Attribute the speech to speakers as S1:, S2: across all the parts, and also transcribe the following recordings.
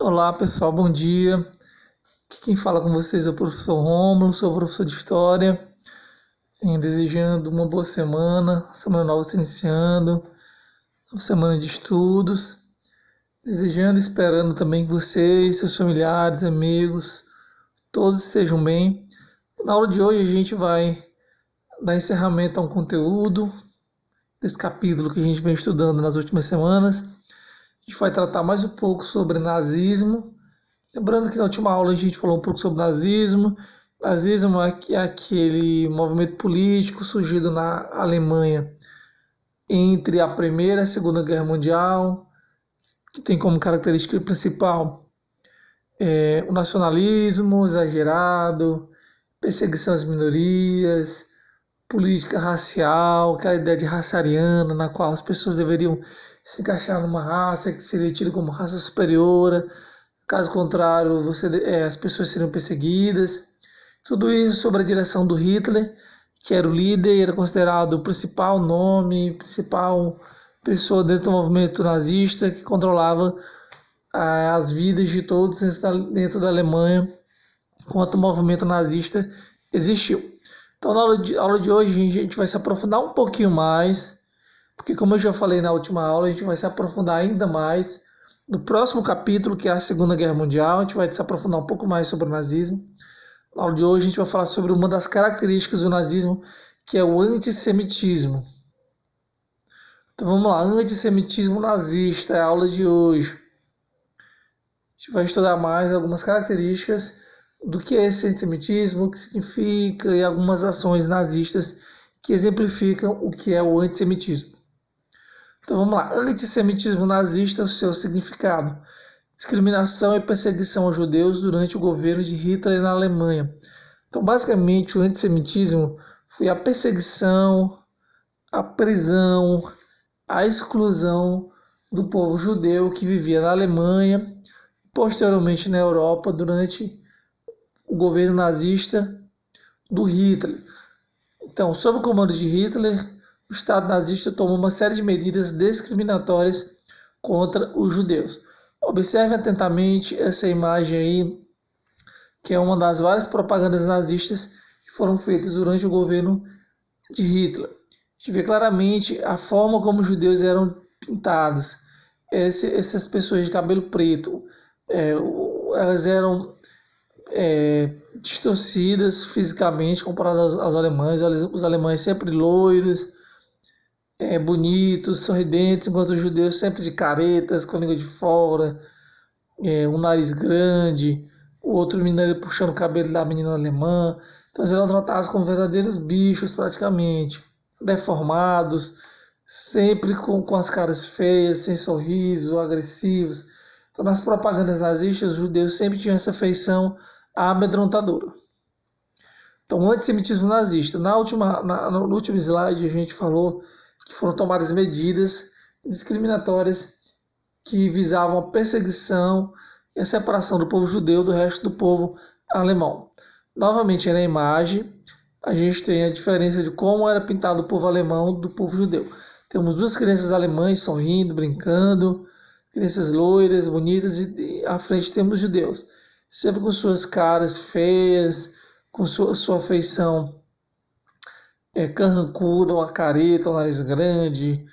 S1: Olá pessoal, bom dia. Aqui quem fala com vocês é o professor Rômulo, sou professor de História, desejando uma boa semana nova se iniciando, uma semana de estudos, desejando e esperando também que vocês, seus familiares, amigos, todos estejam bem. Na aula de hoje a gente vai dar encerramento a um conteúdo desse capítulo que a gente vem estudando nas últimas semanas. A gente vai tratar mais um pouco sobre nazismo. Lembrando que na última aula a gente falou um pouco sobre nazismo. Nazismo é aquele movimento político surgido na Alemanha entre a Primeira e a Segunda Guerra Mundial, que tem como característica principal o nacionalismo exagerado, perseguição às minorias, política racial, aquela ideia de raça ariana, na qual as pessoas deveriam se encaixar numa raça que seria tida como raça superior. Caso contrário, as pessoas seriam perseguidas. Tudo isso sob a direção do Hitler, que era o líder, era considerado o principal nome, principal pessoa dentro do movimento nazista, que controlava as vidas de todos dentro da Alemanha, enquanto o movimento nazista existiu. Então, na aula de hoje, a gente vai se aprofundar um pouquinho mais, porque, como eu já falei na última aula, a gente vai se aprofundar ainda mais no próximo capítulo, que é a Segunda Guerra Mundial. A gente vai se aprofundar um pouco mais sobre o nazismo. Na aula de hoje, a gente vai falar sobre uma das características do nazismo, que é o antissemitismo. Então, vamos lá. Antissemitismo nazista é a aula de hoje. A gente vai estudar mais algumas características do que é esse antissemitismo, o que significa e algumas ações nazistas que exemplificam o que é o antissemitismo. Então vamos lá. Antissemitismo nazista, o seu significado: discriminação e perseguição aos judeus durante o governo de Hitler na Alemanha. Então, basicamente, o antissemitismo foi a perseguição, a prisão, a exclusão do povo judeu que vivia na Alemanha, posteriormente na Europa, durante o governo nazista do Hitler. Então, sob o comando de Hitler, o Estado nazista tomou uma série de medidas discriminatórias contra os judeus. Observe atentamente essa imagem aí, que é uma das várias propagandas nazistas que foram feitas durante o governo de Hitler. A gente vê claramente a forma como os judeus eram pintados. Essas pessoas de cabelo preto, elas eram distorcidas fisicamente comparadas aos alemães. Os alemães sempre loiros, bonitos, sorridentes, enquanto os judeus sempre de caretas, com a língua de fora, um nariz grande, o outro menino puxando o cabelo da menina alemã. Então eles eram tratados como verdadeiros bichos praticamente, deformados, sempre com as caras feias, sem sorriso, agressivos. Então nas propagandas nazistas, os judeus sempre tinham essa feição amedrontadora. Então, o antissemitismo nazista. No último slide, a gente falou que foram tomadas medidas discriminatórias que visavam a perseguição e a separação do povo judeu do resto do povo alemão. Novamente, na imagem, a gente tem a diferença de como era pintado o povo alemão do povo judeu. Temos duas crianças alemãs sorrindo, brincando, crianças loiras, bonitas, e à frente temos judeus, sempre com suas caras feias, com sua feição carrancuda, uma careta, um nariz grande,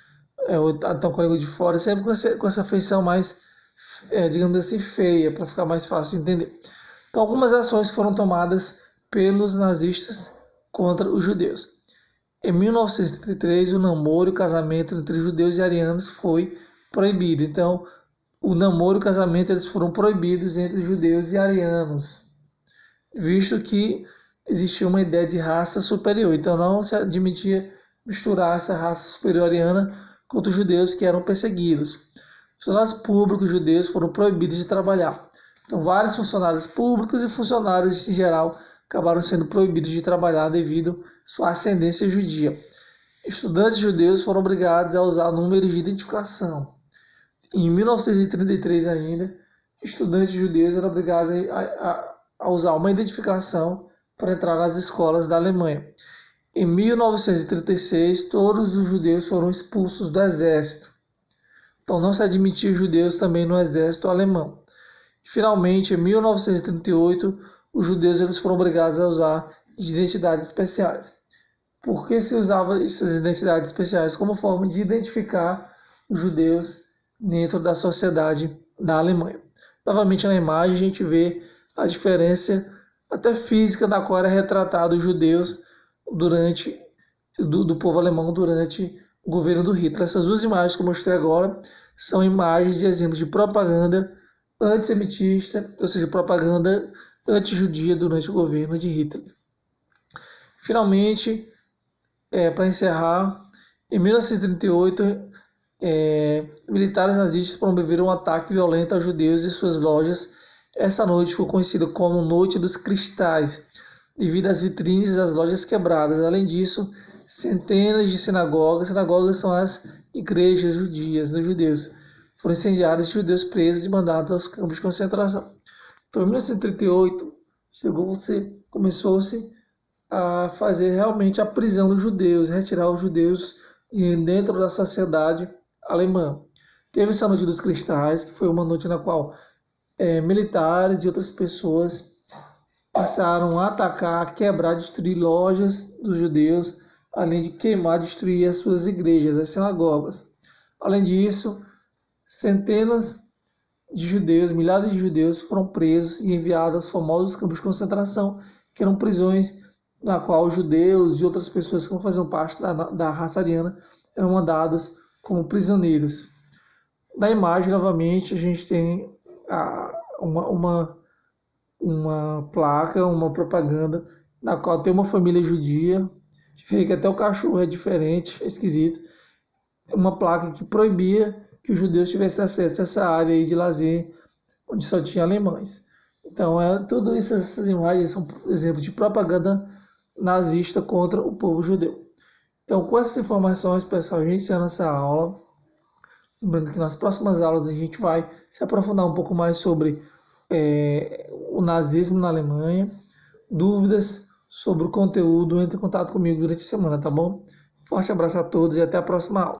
S1: então com a língua de fora, sempre com essa feição mais, digamos assim, feia, para ficar mais fácil de entender. Então, algumas ações foram tomadas pelos nazistas contra os judeus. Em 1933, o namoro e o casamento entre judeus e arianos foi proibido. Então, o namoro e o casamento eles foram proibidos entre judeus e arianos, visto que existia uma ideia de raça superior. Então não se admitia misturar essa raça superior ariana com os judeus que eram perseguidos. Funcionários públicos judeus foram proibidos de trabalhar. Então vários funcionários públicos e funcionários em geral acabaram sendo proibidos de trabalhar devido à sua ascendência judia. Estudantes judeus foram obrigados a usar números de identificação. Em 1933 ainda, estudantes judeus eram obrigados a usar uma identificação para entrar nas escolas da Alemanha. Em 1936, todos os judeus foram expulsos do exército. Então não se admitia judeus também no exército alemão. Finalmente, em 1938, os judeus eles foram obrigados a usar identidades especiais. Por que se usava essas identidades especiais? Como forma de identificar os judeus dentro da sociedade da Alemanha. Novamente na imagem a gente vê a diferença até física da qual era retratado os judeus do povo alemão durante o governo do Hitler. Essas duas imagens que eu mostrei agora são imagens de exemplos de propaganda antissemitista, ou seja, propaganda antijudia durante o governo de Hitler. Finalmente, para encerrar, em 1938, militares nazistas promoveram um ataque violento aos judeus e suas lojas. Essa noite ficou conhecida como Noite dos Cristais, devido às vitrines das lojas quebradas. Além disso, centenas de sinagogas são as igrejas judias dos judeus, foram incendiadas e judeus presos e mandados aos campos de concentração. Então, em 1938, começou-se a fazer realmente a prisão dos judeus, retirar os judeus dentro da sociedade alemã. Teve essa Noite dos Cristais, que foi uma noite na qual militares e outras pessoas passaram a atacar, quebrar, destruir lojas dos judeus, além de queimar, destruir as suas igrejas, as sinagogas. Além disso, centenas de judeus, milhares de judeus foram presos e enviados aos famosos campos de concentração, que eram prisões na qual os judeus e outras pessoas que não faziam parte da raça ariana eram mandados como prisioneiros. Na imagem, novamente, a gente tem uma placa, uma propaganda, na qual tem uma família judia, que até o cachorro é diferente, é esquisito, uma placa que proibia que os judeus tivessem acesso a essa área aí de lazer, onde só tinha alemães. Então, tudo isso, essas imagens são exemplos de propaganda nazista contra o povo judeu. Então, com essas informações, pessoal, a gente encerra essa aula. Lembrando que nas próximas aulas a gente vai se aprofundar um pouco mais sobre o nazismo na Alemanha. Dúvidas sobre o conteúdo, entre em contato comigo durante a semana, tá bom? Forte abraço a todos e até a próxima aula.